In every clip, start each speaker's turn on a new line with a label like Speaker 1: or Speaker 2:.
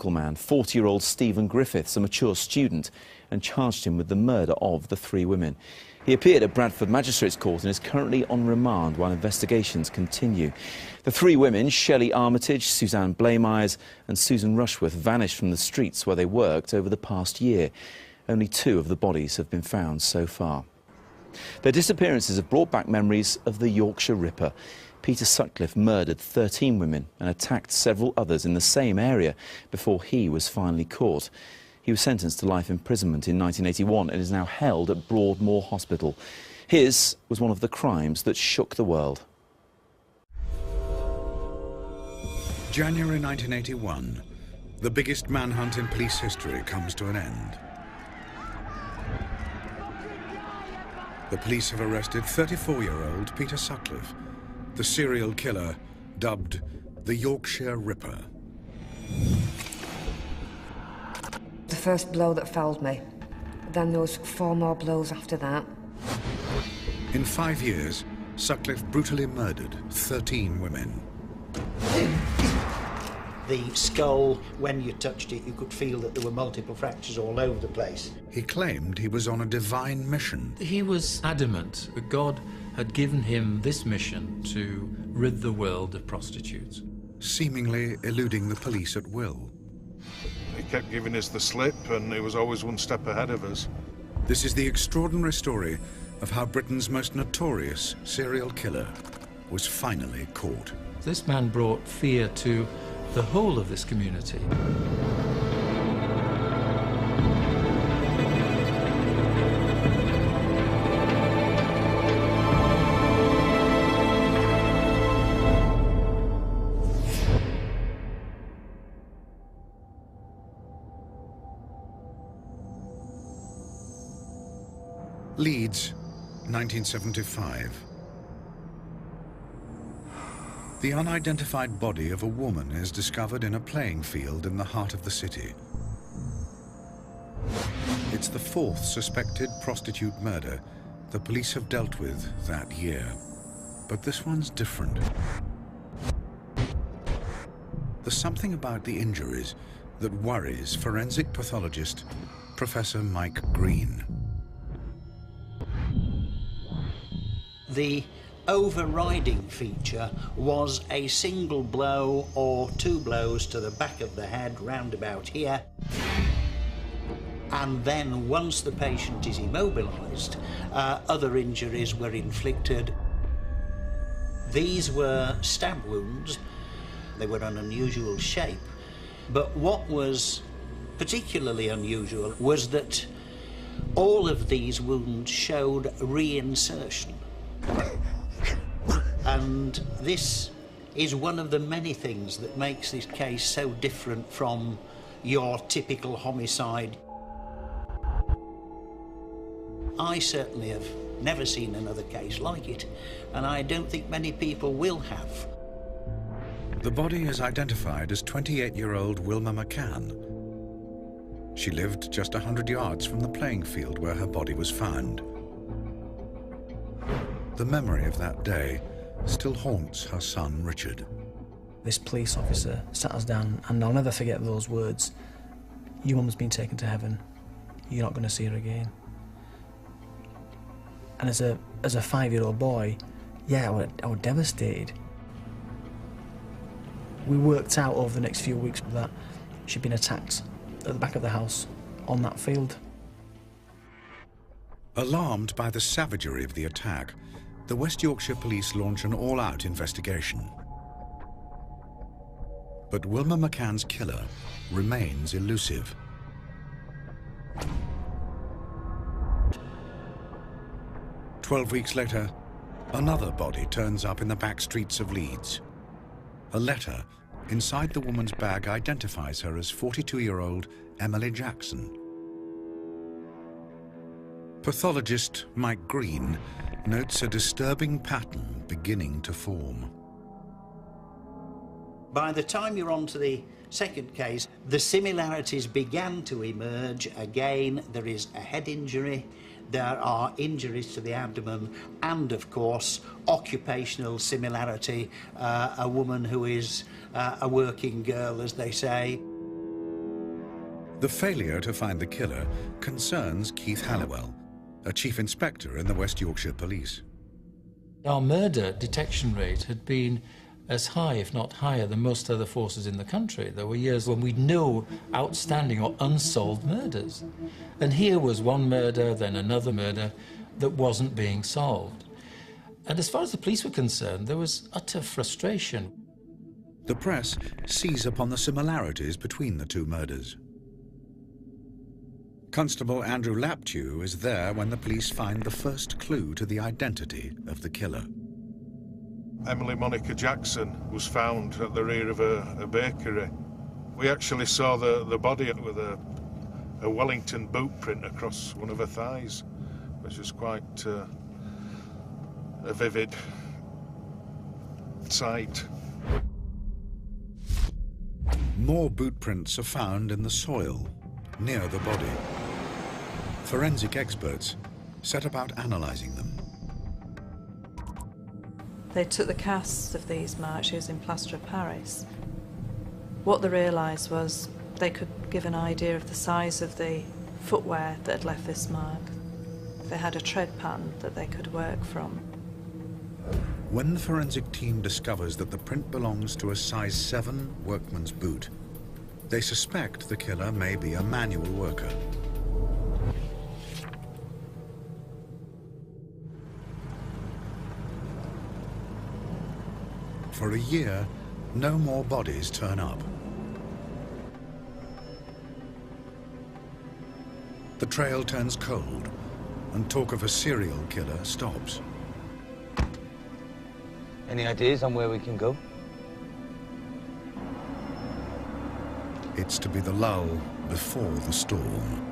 Speaker 1: local man, 40-year-old Stephen Griffiths, a mature student, and charged him with the murder of the 3 women. He appeared at Bradford Magistrates Court and is currently on remand while investigations continue. The 3 women, Shelley Armitage, Suzanne Blamires and Susan Rushworth, vanished from the streets where they worked over the past year. Only 2 of the bodies have been found so far. Their disappearances have brought back memories of the Yorkshire Ripper. Peter Sutcliffe murdered 13 women and attacked several others in the same area before he was finally caught. He was sentenced to life imprisonment in 1981 and is now held at Broadmoor Hospital. His was one of the crimes that shook the world.
Speaker 2: January 1981. The biggest manhunt in police history comes to an end. The police have arrested 34-year-old Peter Sutcliffe, the serial killer dubbed the Yorkshire Ripper.
Speaker 3: The first blow that felled me. Then there was 4 more blows after that.
Speaker 2: In 5 years, Sutcliffe brutally murdered 13 women.
Speaker 4: The skull, when you touched it, you could feel that there were multiple fractures all over the place.
Speaker 2: He claimed he was on a divine mission.
Speaker 5: He was adamant that God had given him this mission to rid the world of prostitutes.
Speaker 2: Seemingly eluding the police at will.
Speaker 6: He kept giving us the slip, and he was always one step ahead of us.
Speaker 2: This is the extraordinary story of how Britain's most notorious serial killer was finally caught.
Speaker 5: This man brought fear to the whole of this community.
Speaker 2: Leeds, 1975. The unidentified body of a woman is discovered in a playing field in the heart of the city. It's the 4th suspected prostitute murder the police have dealt with that year. But this one's different. There's something about the injuries that worries forensic pathologist Professor Mike Green.
Speaker 4: The overriding feature was a single blow or 2 blows to the back of the head round about here, and then once the patient is immobilised, other injuries were inflicted. These were stab wounds. They were an unusual shape, but what was particularly unusual was that all of these wounds showed reinsertion. And this is one of the many things that makes this case so different from your typical homicide. I certainly have never seen another case like it, and I don't think many people will have.
Speaker 2: The body is identified as 28-year-old Wilma McCann. She lived just 100 yards from the playing field where her body was found. The memory of that day still haunts her son, Richard.
Speaker 7: This police officer sat us down, and I'll never forget those words. Your mum's been taken to heaven. You're not going to see her again. And as a 5-year-old boy, yeah, I was devastated. We worked out over the next few weeks that she'd been attacked at the back of the house on that field.
Speaker 2: Alarmed by the savagery of the attack, the West Yorkshire Police launch an all-out investigation. But Wilma McCann's killer remains elusive. "12 weeks later, another body turns up in the back streets of Leeds. A letter inside the woman's bag identifies her as 42-year-old Emily Jackson. Pathologist Mike Green notes a disturbing pattern beginning to form.
Speaker 4: By the time you're on to the second case, the similarities began to emerge. Again, there is a head injury, there are injuries to the abdomen, and of course, occupational similarity, a woman who is a working girl, as they say.
Speaker 2: The failure to find the killer concerns Keith Halliwell, a chief inspector in the West Yorkshire Police.
Speaker 5: Our murder detection rate had been as high, if not higher, than most other forces in the country. There were years when we'd no outstanding or unsolved murders. And here was one murder, then another murder, that wasn't being solved. And as far as the police were concerned, there was utter frustration.
Speaker 2: The press seize upon the similarities between the two murders. Constable Andrew Laptew is there when the police find the first clue to the identity of the killer.
Speaker 6: Emily Monica Jackson was found at the rear of a bakery. We actually saw the body with a Wellington boot print across one of her thighs, which was quite a vivid sight.
Speaker 2: More boot prints are found in the soil near the body. Forensic experts set about analysing them.
Speaker 8: They took the casts of these marks using plaster of Paris. What they realised was they could give an idea of the size of the footwear that had left this mark. They had a tread pattern that they could work from.
Speaker 2: When the forensic team discovers that the print belongs to a size 7 workman's boot, they suspect the killer may be a manual worker. For a year, no more bodies turn up. The trail turns cold, and talk of a serial killer stops.
Speaker 9: Any ideas on where we can go?
Speaker 2: It's to be the lull before the storm.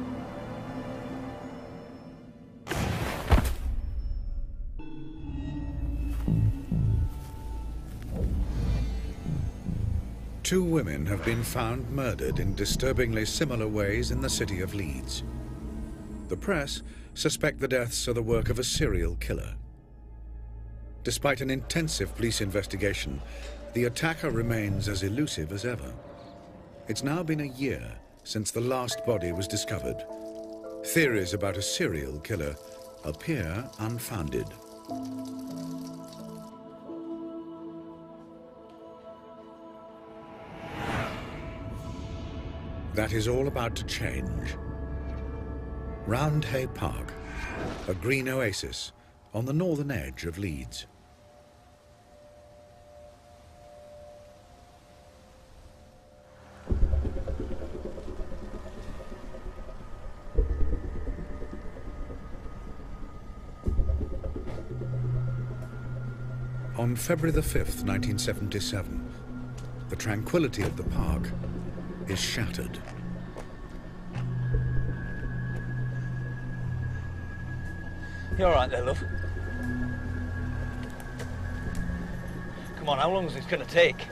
Speaker 2: Two women have been found murdered in disturbingly similar ways in the city of Leeds. The press suspect the deaths are the work of a serial killer. Despite an intensive police investigation, the attacker remains as elusive as ever. It's now been a year since the last body was discovered. Theories about a serial killer appear unfounded. That is all about to change. Roundhay Park, a green oasis on the northern edge of Leeds. On February the 5th, 1977, the tranquility of the park is shattered.
Speaker 9: You all right there, love? Come on, how long is this going to take?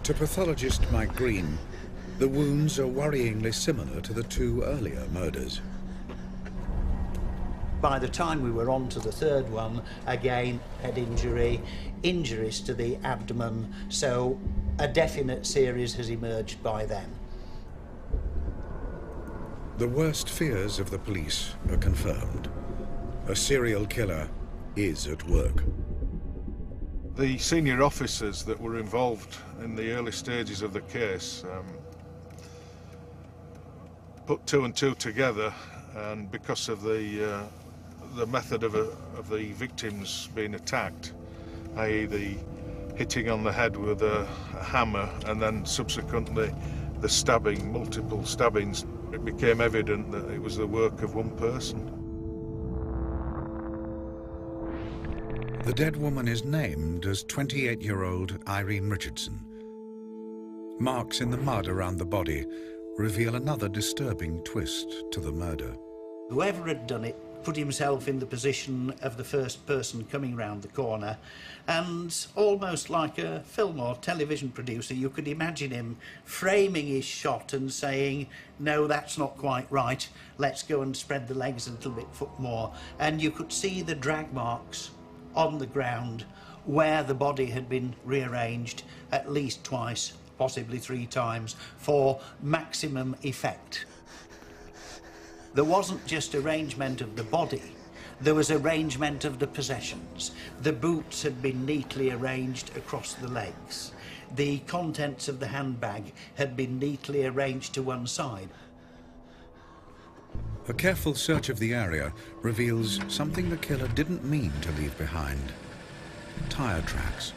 Speaker 2: To pathologist Mike Green, the wounds are worryingly similar to the two earlier murders.
Speaker 4: By the time we were on to the third one, again, head injury, injuries to the abdomen, so a definite series has emerged by then.
Speaker 2: The worst fears of the police are confirmed. A serial killer is at work.
Speaker 6: The senior officers that were involved in the early stages of the case put two and two together, and because of the method of the victims being attacked, i.e. the hitting on the head with a hammer and then subsequently the stabbing, multiple stabbings, it became evident that it was the work of one person.
Speaker 2: The dead woman is named as 28-year-old Irene Richardson. Marks in the mud around the body reveal another disturbing twist to the murder.
Speaker 4: Whoever had done it put himself in the position of the first person coming round the corner, and almost like a film or television producer, you could imagine him framing his shot and saying, no, that's not quite right, let's go and spread the legs a little bit more. And you could see the drag marks on the ground where the body had been rearranged at least twice, possibly 3 times, for maximum effect. There wasn't just arrangement of the body, there was arrangement of the possessions. The boots had been neatly arranged across the legs. The contents of the handbag had been neatly arranged to one side.
Speaker 2: A careful search of the area reveals something the killer didn't mean to leave behind. Tire tracks.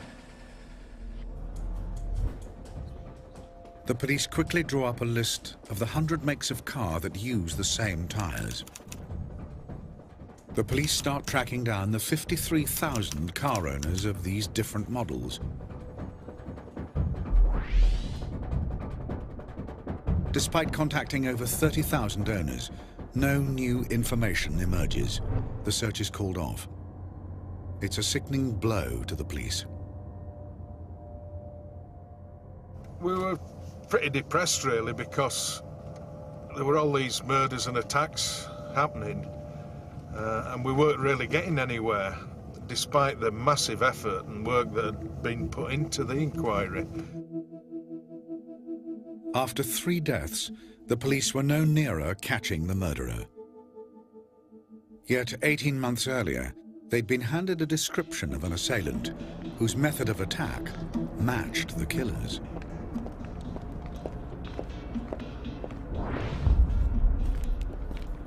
Speaker 2: The police quickly draw up a list of the 100 makes of car that use the same tires. The police start tracking down the 53,000 car owners of these different models. Despite contacting over 30,000 owners, no new information emerges. The search is called off. It's a sickening blow to the police.
Speaker 6: We were pretty depressed, really, because there were all these murders and attacks happening, and we weren't really getting anywhere, despite the massive effort and work that had been put into the inquiry.
Speaker 2: After 3 deaths, the police were no nearer catching the murderer. Yet 18 months earlier, they'd been handed a description of an assailant whose method of attack matched the killer's.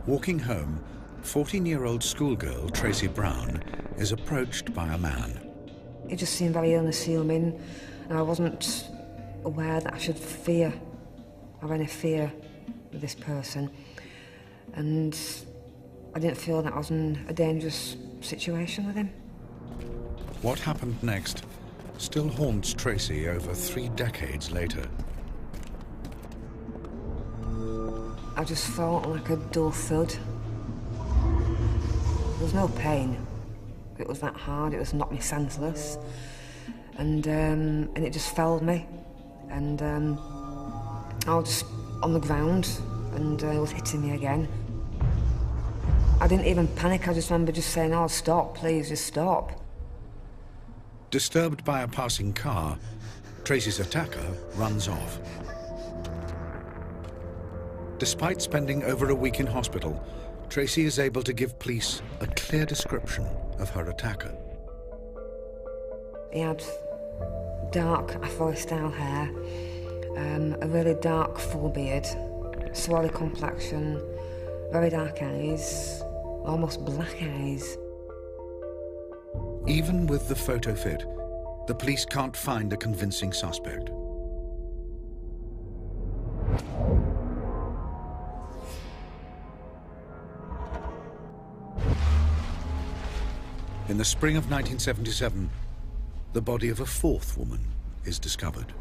Speaker 2: Walking home, 14-year-old schoolgirl Tracy Brown is approached by a man.
Speaker 3: He just seemed very unassuming, and I wasn't aware that I should have any fear with this person. And I didn't feel that I was in a dangerous situation with him.
Speaker 2: What happened next still haunts Tracy over 3 decades later.
Speaker 3: I just felt like a dull thud. There was no pain. It was that hard, it just knocked me senseless. And it just felled me. And I was just on the ground, and it was hitting me again. I didn't even panic, I just remember just saying, oh, stop, please, just stop.
Speaker 2: Disturbed by a passing car, Tracy's attacker runs off. Despite spending over a week in hospital, Tracy is able to give police a clear description of her attacker.
Speaker 3: He had dark Afro-style hair, a really dark full beard, swarthy complexion, very dark eyes, almost black eyes.
Speaker 2: Even with the photo fit, the police can't find a convincing suspect. In the spring of 1977, the body of a 4th woman is discovered.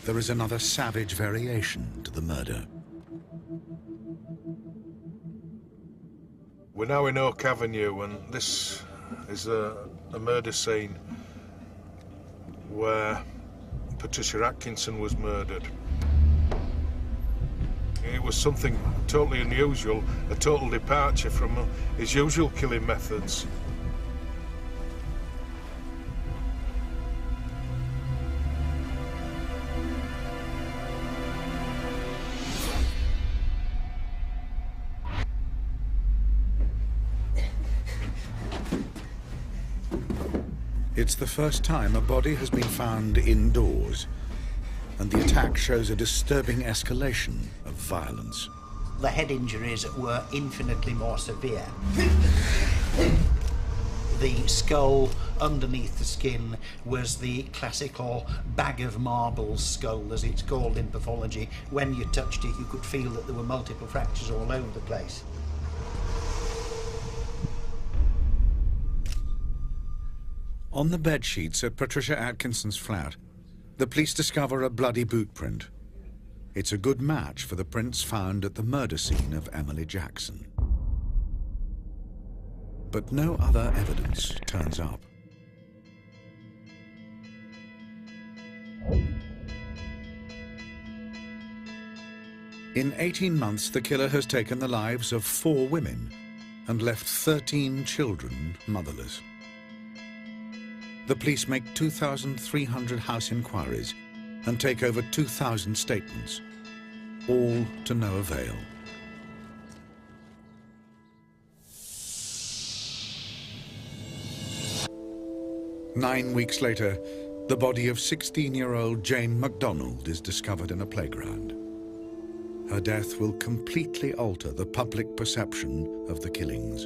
Speaker 2: There is another savage variation to the murder.
Speaker 6: We're now in Oak Avenue, and this is a murder scene where Patricia Atkinson was murdered. It was something totally unusual, a total departure from his usual killing methods.
Speaker 2: It's the first time a body has been found indoors, and the attack shows a disturbing escalation of violence.
Speaker 4: The head injuries were infinitely more severe. The skull underneath the skin was the classical bag of marbles skull, as it's called in pathology. When you touched it, you could feel that there were multiple fractures all over the place.
Speaker 2: On the bedsheets at Patricia Atkinson's flat, the police discover a bloody boot print. It's a good match for the prints found at the murder scene of Emily Jackson. But no other evidence turns up. In 18 months, the killer has taken the lives of 4 women and left 13 children motherless. The police make 2,300 house inquiries and take over 2,000 statements, all to no avail. Nine weeks later, the body of 16-year-old Jane MacDonald is discovered in a playground. Her death will completely alter the public perception of the killings.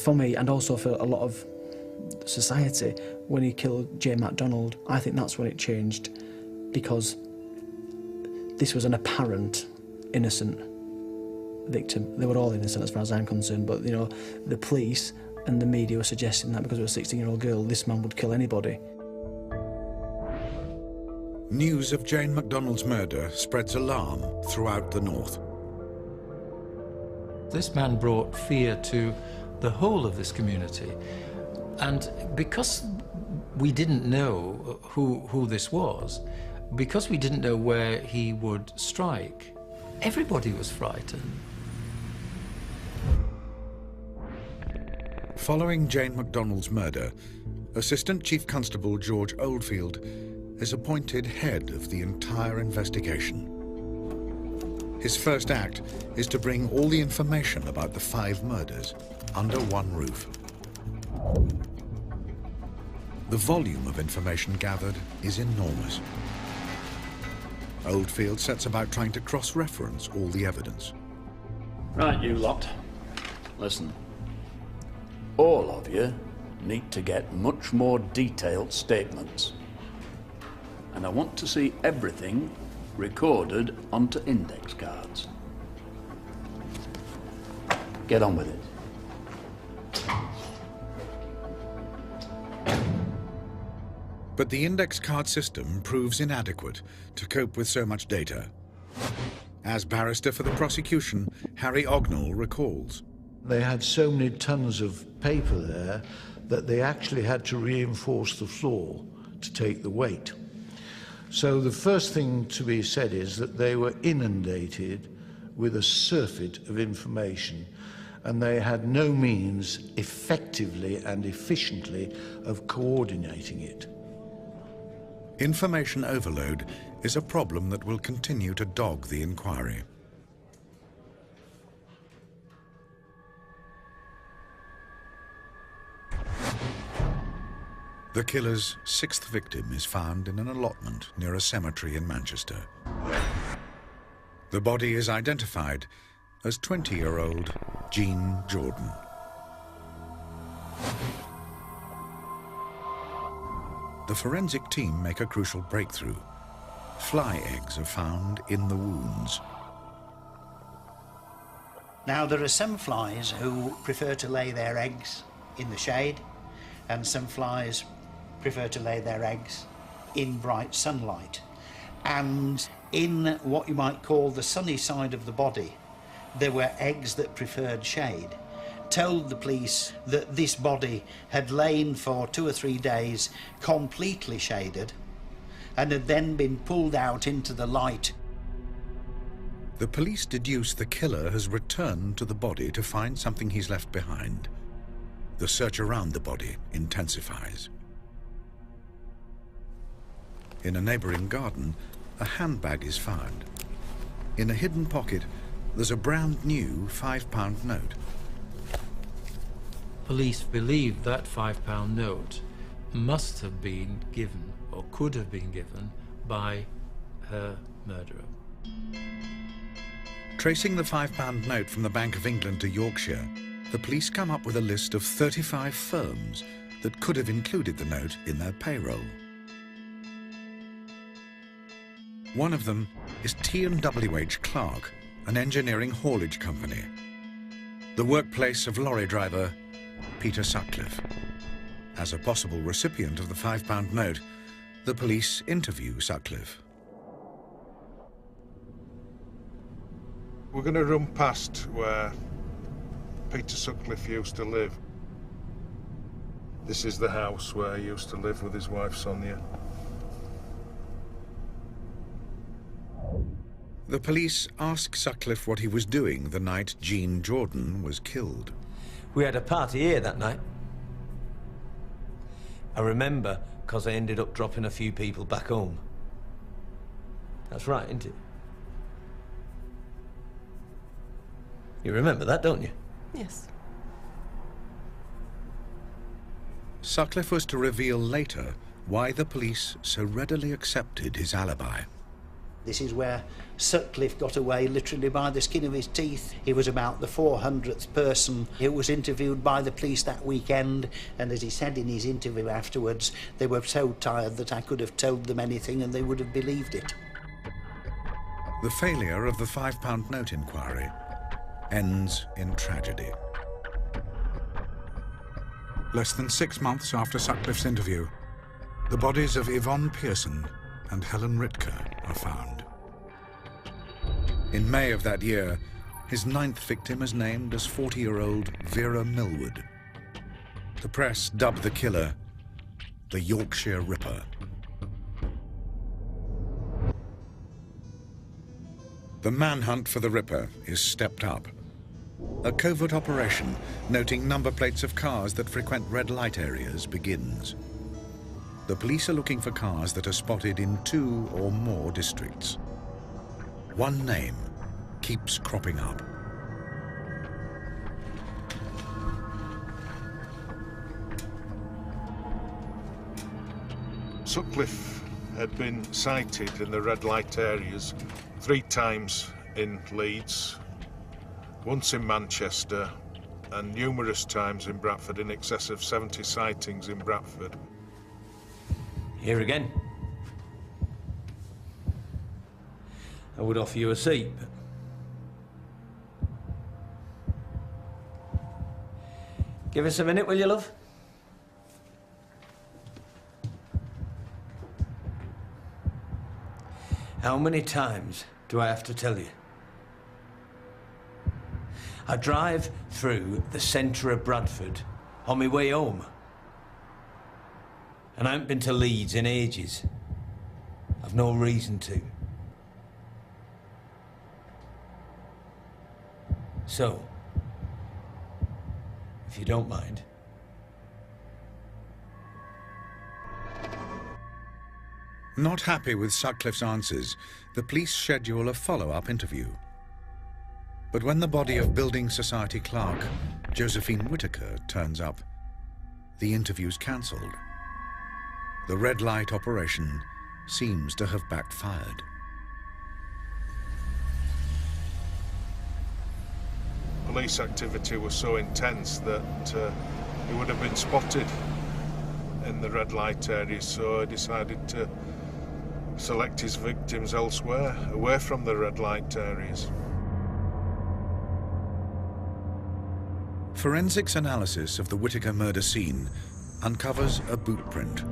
Speaker 7: For me, and also for a lot of society, when he killed Jane MacDonald, I think that's when it changed, because this was an apparent innocent victim. They were all innocent as far as I'm concerned, but you know, the police and the media were suggesting that because of a 16-year-old girl, this man would kill anybody.
Speaker 2: News of Jane MacDonald's murder spreads alarm throughout the north.
Speaker 5: This man brought fear to the whole of this community. And because we didn't know who this was, because we didn't know where he would strike, everybody was frightened.
Speaker 2: Following Jane MacDonald's murder, Assistant Chief Constable George Oldfield is appointed head of the entire investigation. His first act is to bring all the information about the 5 murders under one roof. The volume of information gathered is enormous. Oldfield sets about trying to cross-reference all the evidence.
Speaker 10: Right, you lot. Listen. All of you need to get much more detailed statements. And I want to see everything recorded onto index cards. Get on with it.
Speaker 2: But the index card system proves inadequate to cope with so much data. As barrister for the prosecution, Harry Ognall recalls.
Speaker 11: They had so many tons of paper there that they actually had to reinforce the floor to take the weight. So the first thing to be said is that they were inundated with a surfeit of information, and they had no means effectively and efficiently of coordinating it.
Speaker 2: Information overload is a problem that will continue to dog the inquiry. The killer's 6th victim is found in an allotment near a cemetery in Manchester. The body is identified as 20-year-old Jean Jordan. The forensic team make a crucial breakthrough. Fly eggs are found in the wounds.
Speaker 4: Now, there are some flies who prefer to lay their eggs in the shade, and some flies prefer to lay their eggs in bright sunlight. And in what you might call the sunny side of the body, there were eggs that preferred shade. Told the police that this body had lain for 2 or 3 days completely shaded and had then been pulled out into the light.
Speaker 2: The police deduce the killer has returned to the body to find something he's left behind. The search around the body intensifies. In a neighboring garden, a handbag is found. In a hidden pocket, there's a brand new £5 note.
Speaker 5: Police believe that £5 note must have been given, or could have been given, by her murderer.
Speaker 2: Tracing the £5 note from the Bank of England to Yorkshire, the police come up with a list of 35 firms that could have included the note in their payroll. One of them is T&WH Clark, an engineering haulage company, the workplace of lorry driver Peter Sutcliffe. As a possible recipient of the £5 note, the police interview Sutcliffe.
Speaker 6: We're going to run past where Peter Sutcliffe used to live. This is the house where he used to live with his wife Sonia.
Speaker 2: The police ask Sutcliffe what he was doing the night Jean Jordan was killed.
Speaker 12: We had a party here that night. I remember because I ended up dropping a few people back home. That's right, isn't it? You remember that, don't you?
Speaker 8: Yes.
Speaker 2: Sutcliffe was to reveal later why the police so readily accepted his alibi.
Speaker 4: This is where Sutcliffe got away literally by the skin of his teeth. He was about the 400th person who was interviewed by the police that weekend, and as he said in his interview afterwards, they were so tired that I could have told them anything and they would have believed it.
Speaker 2: The failure of the £5 note inquiry ends in tragedy. Less than 6 months after Sutcliffe's interview, the bodies of Yvonne Pearson and Helen Ritker are found. In May of that year, his 9th victim is named as 40-year-old Vera Millwood. The press dubbed the killer the Yorkshire Ripper. The manhunt for the Ripper is stepped up. A covert operation noting number plates of cars that frequent red light areas begins. The police are looking for cars that are spotted in 2 or more districts. One name keeps cropping up.
Speaker 6: Sutcliffe had been sighted in the red light areas 3 times in Leeds, once in Manchester, and numerous times in Bradford, in excess of 70 sightings in Bradford.
Speaker 12: Here again. I would offer you a seat, but... Give us a minute, will you, love? How many times do I have to tell you? I drive through the centre of Bradford on my way home. And I haven't been to Leeds in ages. I've no reason to. So, if you don't mind.
Speaker 2: Not happy with Sutcliffe's answers, the police schedule a follow-up interview. But when the body of Building Society clerk Josephine Whittaker turns up, the interview's cancelled. The red light operation seems to have backfired.
Speaker 6: Police activity was so intense that he would have been spotted in the red light area, so I decided to select his victims elsewhere, away from the red light areas.
Speaker 2: Forensics analysis of the Whittaker murder scene uncovers a boot print.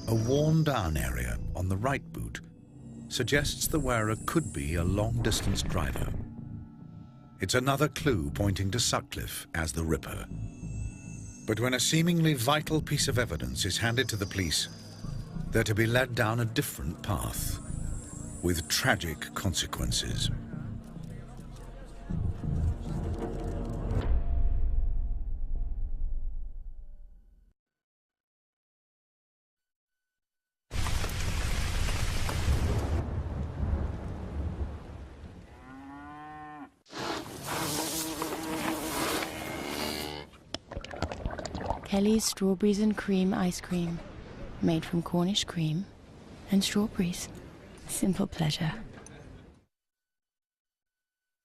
Speaker 2: A worn-down area on the right boot suggests the wearer could be a long-distance driver. It's another clue pointing to Sutcliffe as the Ripper. But when a seemingly vital piece of evidence is handed to the police, they're to be led down a different path, with tragic consequences.
Speaker 13: Kelly's Strawberries and Cream Ice Cream, made from Cornish cream and strawberries. Simple pleasure.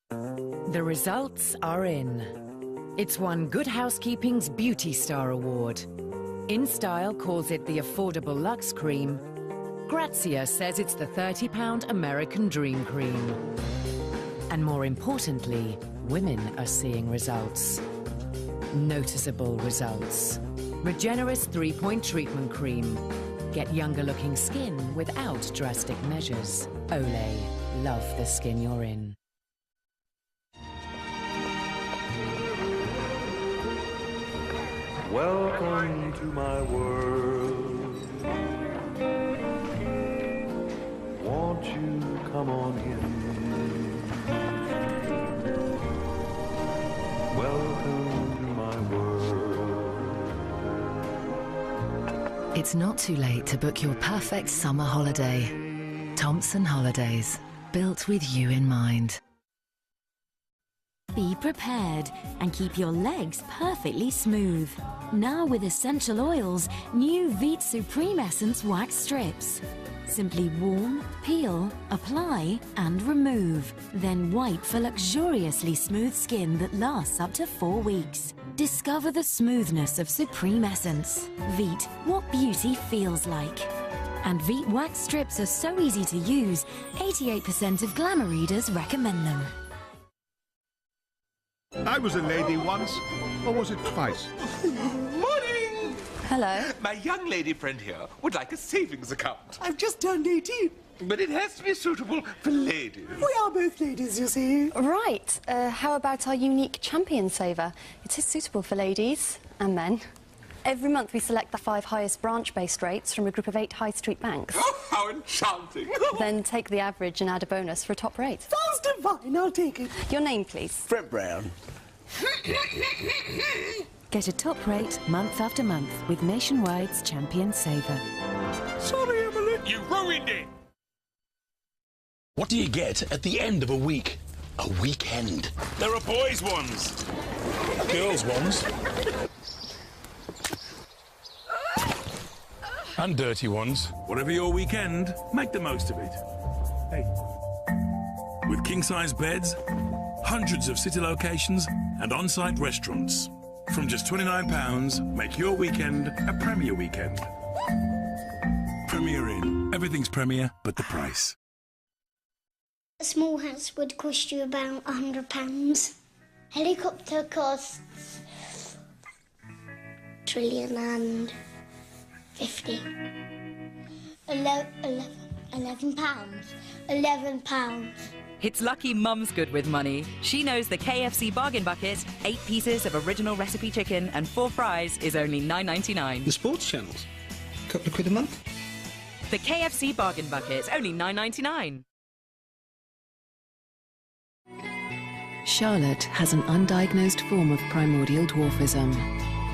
Speaker 14: The results are in. It's won Good Housekeeping's Beauty Star Award. InStyle calls it the affordable luxe cream. Grazia says it's the £30 American Dream Cream. And more importantly, women are seeing results. Noticeable results. Regenerist 3-point treatment cream. get younger-looking skin without drastic measures. Olay. Love the skin you're in.
Speaker 15: Welcome to my world. Won't you come on in? Welcome to my world.
Speaker 16: It's not too late to book your perfect summer holiday. Thompson Holidays, built with you in mind.
Speaker 17: Be prepared and keep your legs perfectly smooth. Now with essential oils, new Veet Supreme Essence Wax Strips. Simply warm, peel, apply and remove. Then wipe for luxuriously smooth skin that lasts up to 4 weeks. Discover the smoothness of Supreme Essence. Veet, what beauty feels like. And Veet Wax Strips are so easy to use, 88% of glamour readers recommend them.
Speaker 18: I was a lady once, or was it twice?
Speaker 19: Morning!
Speaker 16: Hello.
Speaker 19: My young lady friend here would like a savings account.
Speaker 20: I've just turned 18.
Speaker 19: But it has to be suitable for ladies.
Speaker 20: We are both ladies, you see.
Speaker 21: Right. How about our unique champion saver? It is suitable for ladies and men. Every month we select the 5 highest branch-based rates from a group of 8 high street banks.
Speaker 19: Oh, how enchanting!
Speaker 21: Then take the average and add a bonus for a top rate.
Speaker 20: Sounds divine, I'll take it.
Speaker 21: Your name, please.
Speaker 22: Fred Brown.
Speaker 17: Get a top rate month after month with Nationwide's Champion Saver.
Speaker 18: Sorry, Emily.
Speaker 19: You ruined it!
Speaker 23: What do you get at the end of a week? A weekend.
Speaker 24: There are boys' ones.
Speaker 23: Girls' ones. And dirty ones.
Speaker 24: Whatever your weekend, make the most of it. Hey. With king-size beds, hundreds of city locations, and on-site restaurants. From just £29, make your weekend a Premier weekend. Premier Inn. Everything's Premier, but the price.
Speaker 25: A small house would cost you about £100. Helicopter costs £1,050,000,000. 11 pounds. £11.
Speaker 26: It's lucky Mum's good with money. She knows the KFC Bargain Bucket, 8 pieces of original recipe chicken and 4 fries is only $9.99.
Speaker 27: The sports channels, a couple of quid a month.
Speaker 26: The KFC Bargain Bucket, only $9.99.
Speaker 16: Charlotte has an undiagnosed form of primordial dwarfism.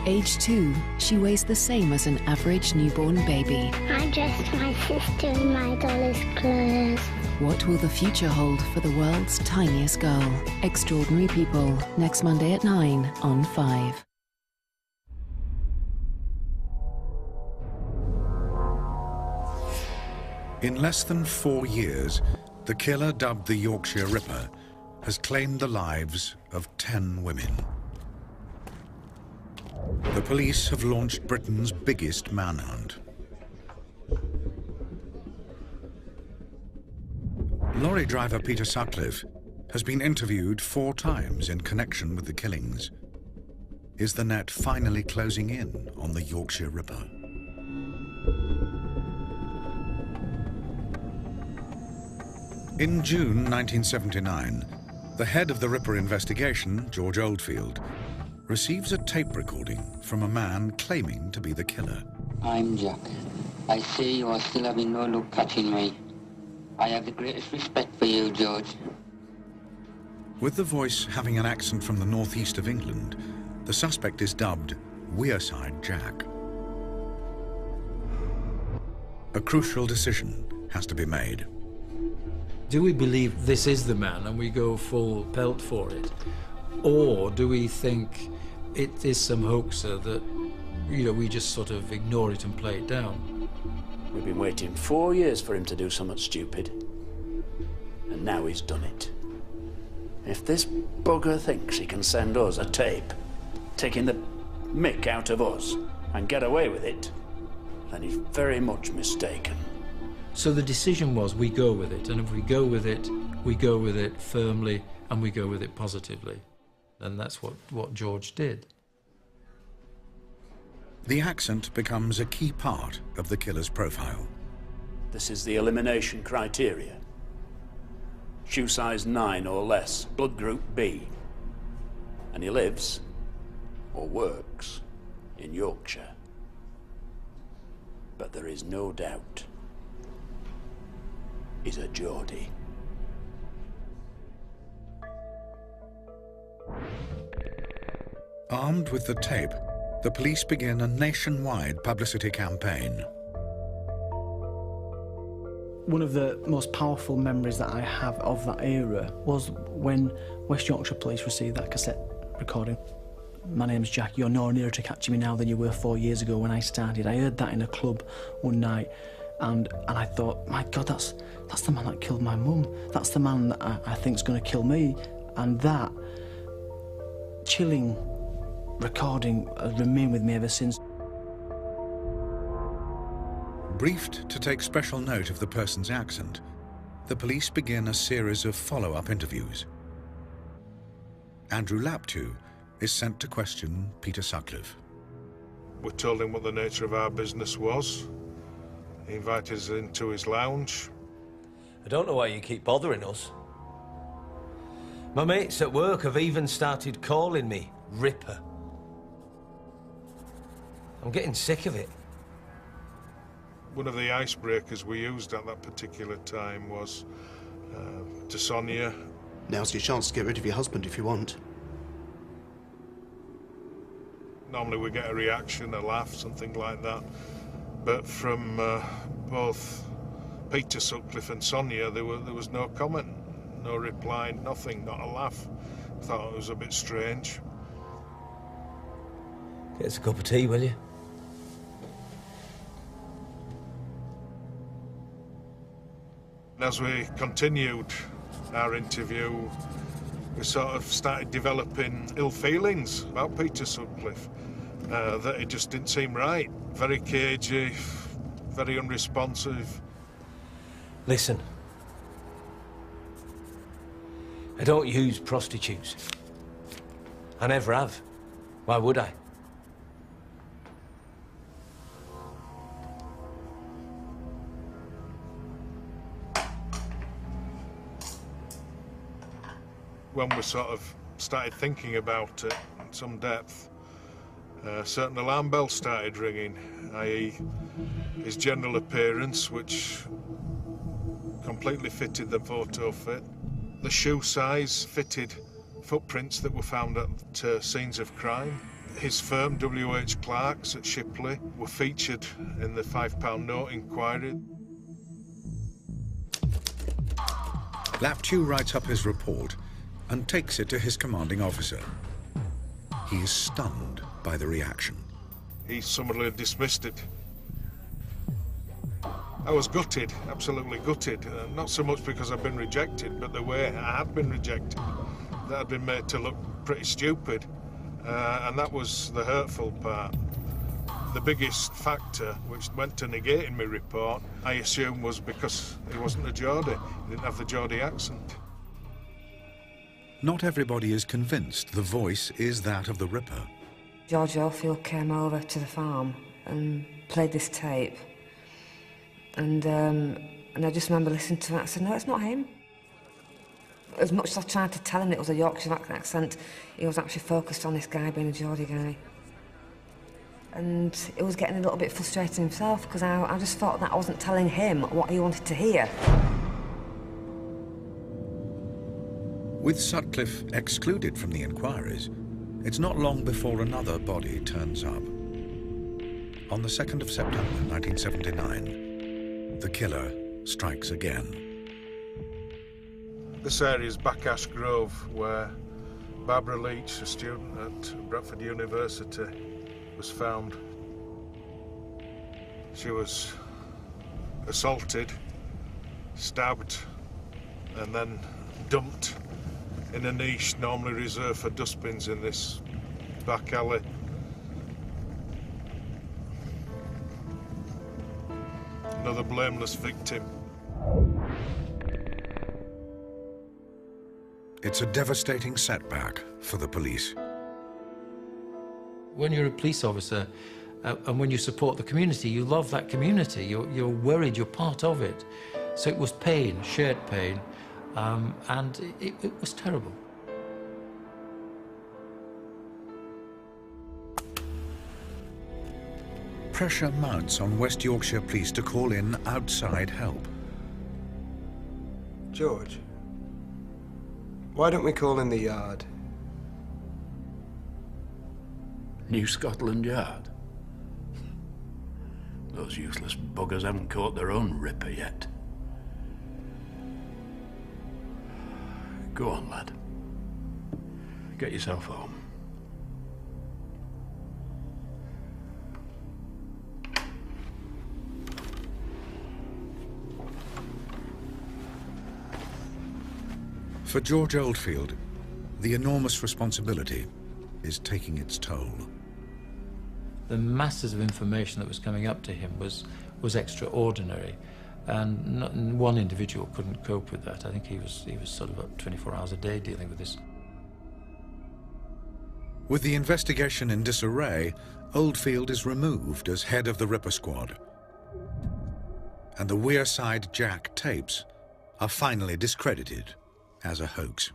Speaker 16: Age 2, she weighs the same as an average newborn baby.
Speaker 25: I dressed my sister in my doll's clothes.
Speaker 16: What will the future hold for the world's tiniest girl? Extraordinary People, next Monday at 9 on 5.
Speaker 2: In less than 4 years, the killer dubbed the Yorkshire Ripper has claimed the lives of 10 women. The police have launched Britain's biggest manhunt. Lorry driver Peter Sutcliffe has been interviewed 4 times in connection with the killings. Is the net finally closing in on the Yorkshire Ripper? In June 1979, the head of the Ripper investigation, George Oldfield, receives a tape recording from a man claiming to be the killer.
Speaker 28: I'm Jack. I say you are still having no luck catching me. I have the greatest respect for you, George.
Speaker 2: With the voice having an accent from the northeast of England, the suspect is dubbed Wearside Jack. A crucial decision has to be made.
Speaker 5: Do we believe this is the man and we go full pelt for it? Or do we think it is some hoaxer that, we just sort of ignore it and play it down?
Speaker 10: We've been waiting 4 years for him to do something stupid. And now he's done it. If this bugger thinks he can send us a tape, taking the mick out of us, and get away with it, then he's very much mistaken.
Speaker 5: So the decision was we go with it, and if we go with it, we go with it firmly and we go with it positively. And that's what George did.
Speaker 2: The accent becomes a key part of the killer's profile.
Speaker 10: This is the elimination criteria. Shoe size 9 or less, blood group B. And he lives, or works, in Yorkshire. But there is no doubt he's a Geordie.
Speaker 2: Armed with the tape, the police begin a nationwide publicity campaign.
Speaker 1: One of the most powerful memories that I have of that era was when West Yorkshire Police received that cassette recording. My name's Jack, you're no nearer to catching me now than you were 4 years ago when I started. I heard that in a club one night and I thought, my God, that's the man that killed my mum. That's the man that I think's going to kill me. And that chilling recording has remained with me ever since.
Speaker 2: Briefed to take special note of the person's accent, the police begin a series of follow-up interviews. Andrew Laptew is sent to question Peter Sutcliffe.
Speaker 6: We told him what the nature of our business was. He invited us into his lounge.
Speaker 12: I don't know why you keep bothering us. My mates at work have even started calling me Ripper. I'm getting sick of it.
Speaker 6: One of the icebreakers we used at that particular time was to Sonia.
Speaker 27: Now's your chance to get rid of your husband if you want.
Speaker 6: Normally we get a reaction, a laugh, something like that. But from both Peter Sutcliffe and Sonia, there was no comment, no reply, nothing, not a laugh. I thought it was a bit strange.
Speaker 12: Get us a cup of tea, will you?
Speaker 6: As we continued our interview, we sort of started developing ill feelings about Peter Sutcliffe, that it just didn't seem right. Very cagey, very unresponsive.
Speaker 12: Listen, I don't use prostitutes. I never have. Why would I?
Speaker 6: When we sort of started thinking about it in some depth, certain alarm bells started ringing, i.e. his general appearance, which completely fitted the photo fit. The shoe size fitted footprints that were found at scenes of crime. His firm, W.H. Clark's at Shipley, were featured in the £5 note inquiry.
Speaker 2: Laptew writes up his report and takes it to his commanding officer. He is stunned by the reaction.
Speaker 6: He summarily dismissed it. I was gutted, absolutely gutted. Not so much because I'd been rejected, but the way I had been rejected. That I'd been made to look pretty stupid. And that was the hurtful part. The biggest factor, which went to negating my report, I assume was because he wasn't a Geordie. He didn't have the Geordie accent.
Speaker 2: Not everybody is convinced the voice is that of the Ripper.
Speaker 3: George Oldfield came over to the farm and played this tape. And I just remember listening to it. I said, no, it's not him. As much as I tried to tell him it was a Yorkshire accent, he was actually focused on this guy being a Geordie guy. And it was getting a little bit frustrating himself because I just thought that I wasn't telling him what he wanted to hear.
Speaker 2: With Sutcliffe excluded from the inquiries, it's not long before another body turns up. On the 2nd of September 1979, the killer strikes again.
Speaker 6: This area is Backash Grove, where Barbara Leach, a student at Bradford University, was found. She was assaulted, stabbed, and then dumped in a niche normally reserved for dustbins in this back alley. Another blameless victim.
Speaker 2: It's a devastating setback for the police.
Speaker 5: When you're a police officer And when you support the community, you love that community. You're worried, you're part of it. So it was pain, shared pain, and it was terrible.
Speaker 2: Pressure mounts on West Yorkshire Police to call in outside help.
Speaker 4: George, why don't we call in the Yard?
Speaker 10: New Scotland Yard? Those useless buggers haven't caught their own Ripper yet. Go on, lad. Get yourself home.
Speaker 2: For George Oldfield, the enormous responsibility is taking its toll.
Speaker 5: The masses of information that was coming up to him was extraordinary, and one individual couldn't cope with that. I think he was sort of up 24 hours a day dealing with this.
Speaker 2: With the investigation in disarray, Oldfield is removed as head of the Ripper Squad. And the Wearside Jack tapes are finally discredited as a hoax.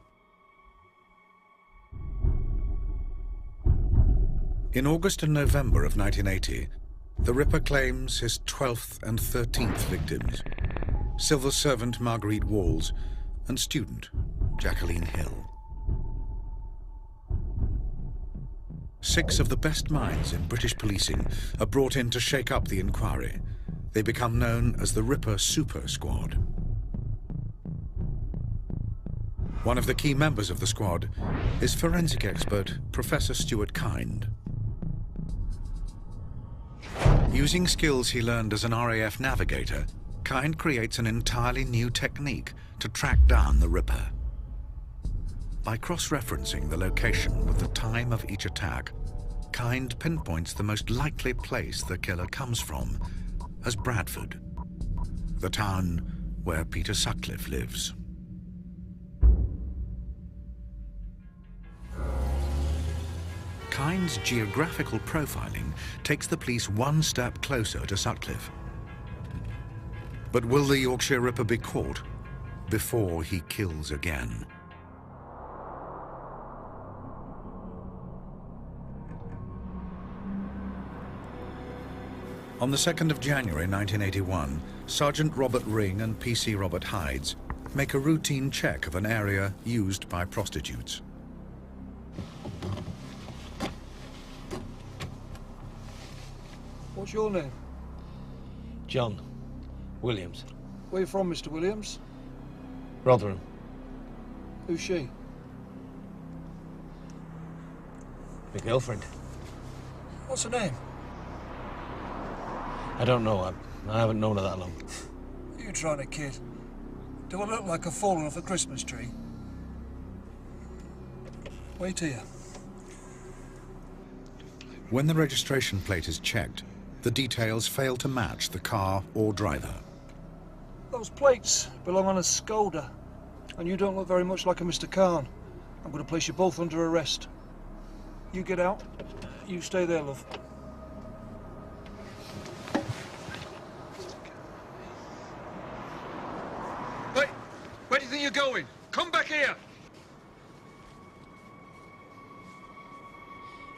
Speaker 2: In August and November of 1980, the Ripper claims his 12th and 13th victims, civil servant Marguerite Walls and student Jacqueline Hill. 6 of the best minds in British policing are brought in to shake up the inquiry. They become known as the Ripper Super Squad. One of the key members of the squad is forensic expert Professor Stuart Kind. Using skills he learned as an RAF navigator, Kind creates an entirely new technique to track down the Ripper. By cross-referencing the location with the time of each attack, Kind pinpoints the most likely place the killer comes from as Bradford, the town where Peter Sutcliffe lives. Kind's geographical profiling takes the police one step closer to Sutcliffe. But will the Yorkshire Ripper be caught before he kills again? On the 2nd of January 1981, Sergeant Robert Ring and PC Robert Hides make a routine check of an area used by prostitutes.
Speaker 7: What's your name?
Speaker 12: John Williams.
Speaker 7: Where you from, Mr. Williams?
Speaker 12: Rotherham.
Speaker 7: Who's she?
Speaker 12: My girlfriend.
Speaker 7: What's her name?
Speaker 12: I don't know. I haven't known her that long.
Speaker 7: Are you trying to kid? Do I look like I've fallen off a Christmas tree? Wait here.
Speaker 2: When the registration plate is checked, the details fail to match the car or driver.
Speaker 7: Those plates belong on a Skoda, and you don't look very much like a Mr. Khan. I'm going to place you both under arrest. You get out. You stay there, love.
Speaker 18: Wait! Where do you think you're going? Come back here!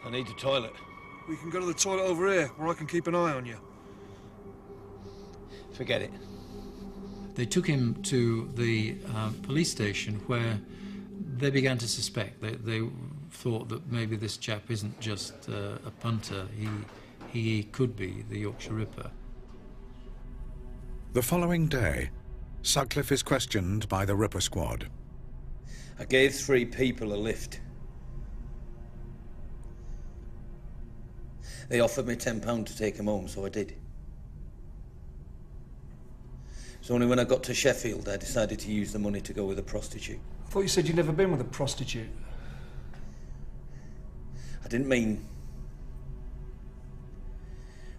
Speaker 12: I need the toilet.
Speaker 7: We can go to the toilet over here, where I can keep an eye on you.
Speaker 12: Forget it.
Speaker 5: They took him to the police station where they began to suspect. They thought that maybe this chap isn't just a punter. He could be the Yorkshire Ripper.
Speaker 2: The following day, Sutcliffe is questioned by the Ripper Squad.
Speaker 12: I gave 3 people a lift. They offered me £10 to take him home, so I did. It's only when I got to Sheffield I decided to use the money to go with a prostitute.
Speaker 7: I thought you said you'd never been with a prostitute.
Speaker 12: I didn't mean...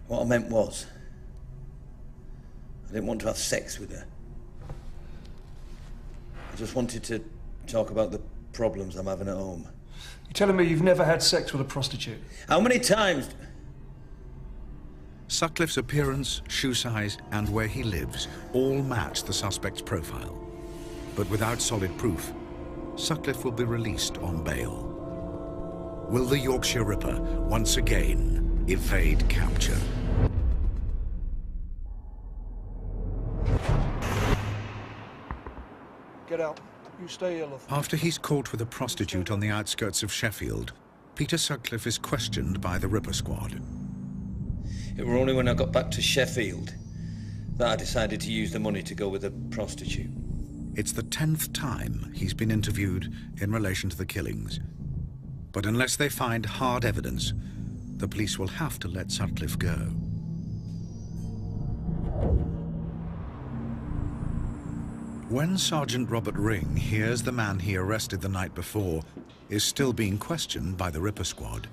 Speaker 12: What I meant was, I didn't want to have sex with her. I just wanted to talk about the problems I'm having at home.
Speaker 7: You're telling me you've never had sex with a prostitute?
Speaker 12: How many times...
Speaker 2: Sutcliffe's appearance, shoe size, and where he lives all match the suspect's profile. But without solid proof, Sutcliffe will be released on bail. Will the Yorkshire Ripper once again evade capture?
Speaker 7: Get out. You stay here, love.
Speaker 2: After he's caught with a prostitute on the outskirts of Sheffield, Peter Sutcliffe is questioned by the Ripper Squad.
Speaker 12: It were only when I got back to Sheffield that I decided to use the money to go with a prostitute.
Speaker 2: It's the 10th time he's been interviewed in relation to the killings. But unless they find hard evidence, the police will have to let Sutcliffe go. When Sergeant Robert Ring hears the man he arrested the night before is still being questioned by the Ripper Squad,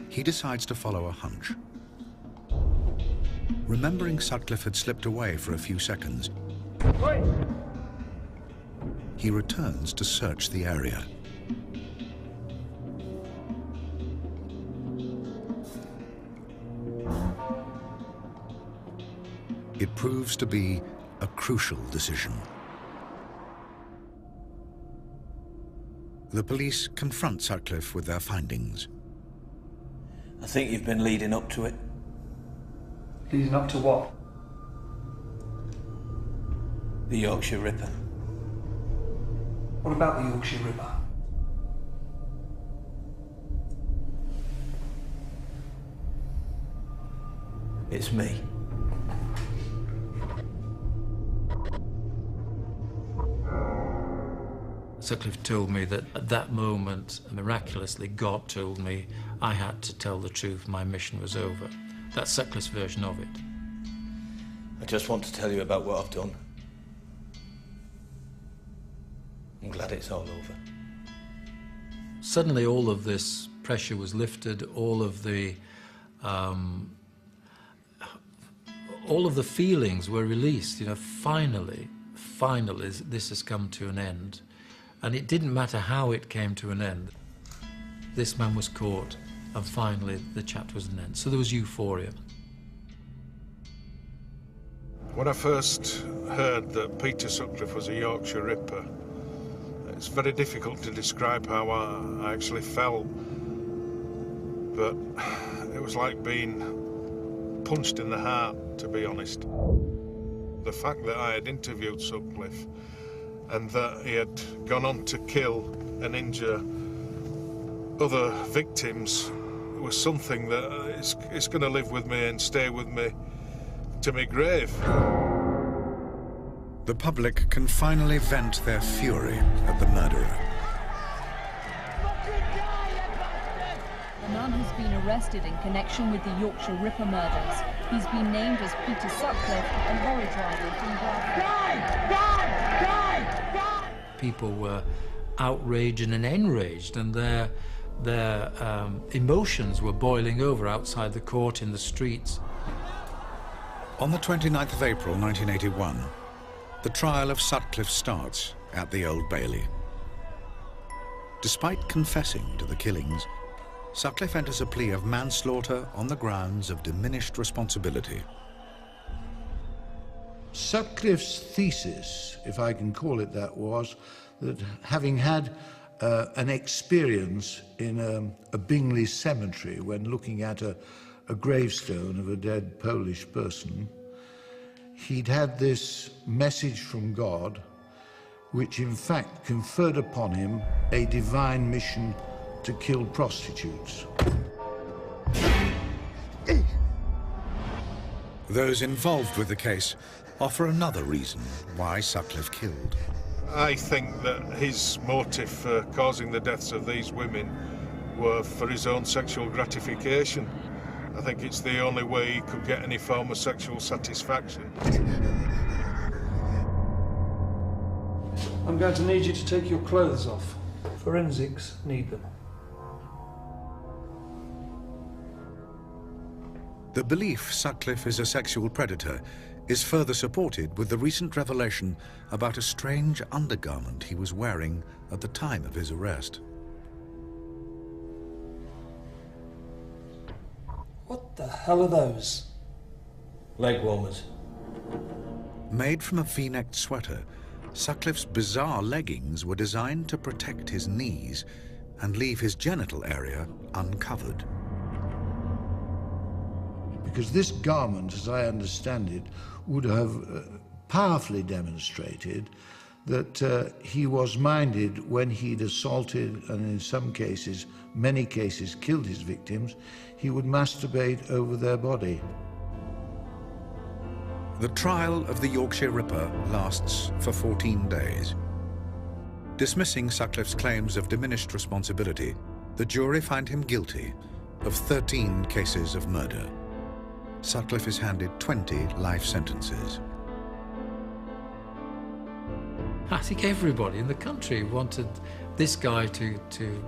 Speaker 2: he decides to follow a hunch. Remembering Sutcliffe had slipped away for a few seconds, he returns to search the area. It proves to be a crucial decision. The police confront Sutcliffe with their findings.
Speaker 12: I think you've been leading up to it.
Speaker 7: Leading up to what?
Speaker 12: The Yorkshire Ripper.
Speaker 7: What about the Yorkshire Ripper?
Speaker 12: It's me.
Speaker 5: Sutcliffe told me that at that moment, miraculously, God told me I had to tell the truth, my mission was over. That's Sutcliffe's version of it.
Speaker 12: I just want to tell you about what I've done. I'm glad it's all over.
Speaker 5: Suddenly all of this pressure was lifted, all of the feelings were released. You know, finally, this has come to an end. And it didn't matter how it came to an end. This man was caught, and finally the chapter was an end. So there was euphoria.
Speaker 6: When I first heard that Peter Sutcliffe was a Yorkshire Ripper, it's very difficult to describe how I actually felt. But it was like being punched in the heart, to be honest. The fact that I had interviewed Sutcliffe and that he had gone on to kill and injure other victims was something that it's going to live with me and stay with me to my grave.
Speaker 2: The public can finally vent their fury at the murderer.
Speaker 8: A man has been arrested in connection with the Yorkshire Ripper murders. He's been named as Peter Sutcliffe, a lorry driver from Glasgow.
Speaker 5: People were outraged and enraged, and their emotions were boiling over outside the court in the streets.
Speaker 2: On the 29th of April 1981, the trial of Sutcliffe starts at the Old Bailey. Despite confessing to the killings, Sutcliffe enters a plea of manslaughter on the grounds of diminished responsibility.
Speaker 9: Sutcliffe's thesis, if I can call it that, was that having had an experience in a Bingley cemetery when looking at a gravestone of a dead Polish person, he'd had this message from God, which in fact conferred upon him a divine mission to kill prostitutes.
Speaker 2: Those involved with the case offer another reason why Sutcliffe killed.
Speaker 6: I think that his motive for causing the deaths of these women were for his own sexual gratification. I think it's the only way he could get any form of sexual satisfaction.
Speaker 7: I'm going to need you to take your clothes off. Forensics need them.
Speaker 2: The belief Sutcliffe is a sexual predator is further supported with the recent revelation about a strange undergarment he was wearing at the time of his arrest.
Speaker 7: What the hell are those?
Speaker 12: Leg warmers.
Speaker 2: Made from a V-necked sweater, Sutcliffe's bizarre leggings were designed to protect his knees and leave his genital area uncovered.
Speaker 9: Because this garment, as I understand it, would have powerfully demonstrated that he was minded when he'd assaulted and in some cases, many cases, killed his victims, he would masturbate over their body.
Speaker 2: The trial of the Yorkshire Ripper lasts for 14 days. Dismissing Sutcliffe's claims of diminished responsibility, the jury find him guilty of 13 cases of murder. Sutcliffe is handed 20 life sentences.
Speaker 5: I think everybody in the country wanted this guy to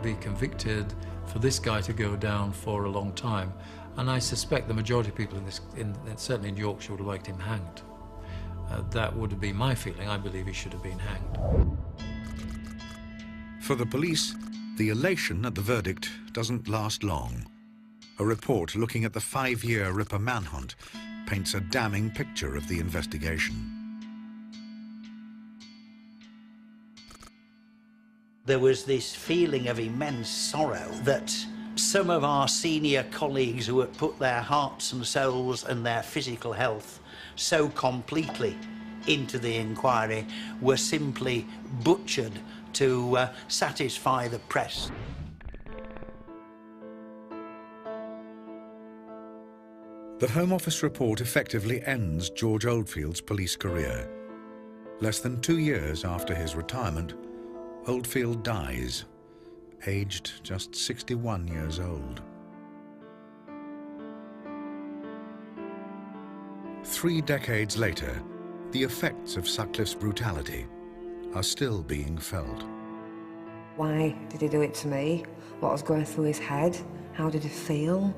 Speaker 5: be convicted, for this guy to go down for a long time. And I suspect the majority of people certainly in Yorkshire would have liked him hanged. That would have been my feeling. I believe he should have been hanged.
Speaker 2: For the police, the elation at the verdict doesn't last long. A report looking at the 5-year Ripper manhunt paints a damning picture of the investigation.
Speaker 11: There was this feeling of immense sorrow that some of our senior colleagues who had put their hearts and souls and their physical health so completely into the inquiry were simply butchered to satisfy the press.
Speaker 2: The Home Office report effectively ends George Oldfield's police career. Less than 2 years after his retirement, Oldfield dies, aged just 61 years old. 3 decades later, the effects of Sutcliffe's brutality are still being felt.
Speaker 3: Why did he do it to me? What was going through his head? How did he feel?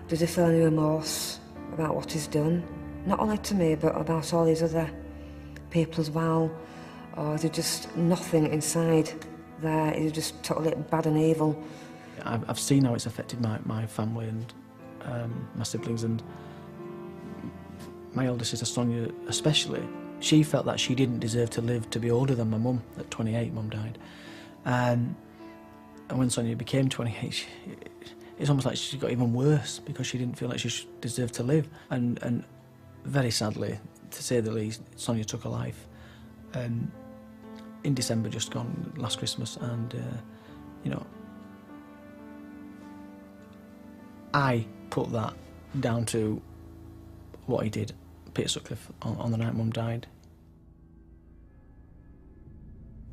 Speaker 3: Does he feel any remorse about what he's done? Not only to me, but about all these other people as well. Or is there just nothing inside there? Is it just totally bad and evil?
Speaker 1: I've seen how it's affected my family and my siblings, and my older sister Sonia especially. She felt that she didn't deserve to live to be older than my mum. At 28, mum died. And when Sonia became 28, it's almost like she got even worse because she didn't feel like she deserved to live. And very sadly, to say the least, Sonia took her life. In December, just gone, last Christmas, and you know, I put that down to what he did, Peter Sutcliffe, on the night Mum died.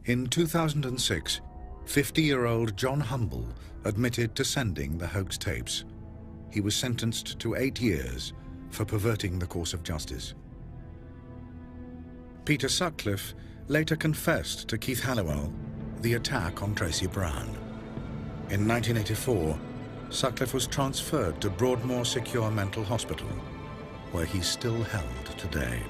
Speaker 2: In 2006, 50-year-old John Humble admitted to sending the hoax tapes. He was sentenced to 8 years for perverting the course of justice. Peter Sutcliffe later confessed to Keith Halliwell the attack on Tracy Brown. In 1984, Sutcliffe was transferred to Broadmoor Secure Mental Hospital, where he's still held today.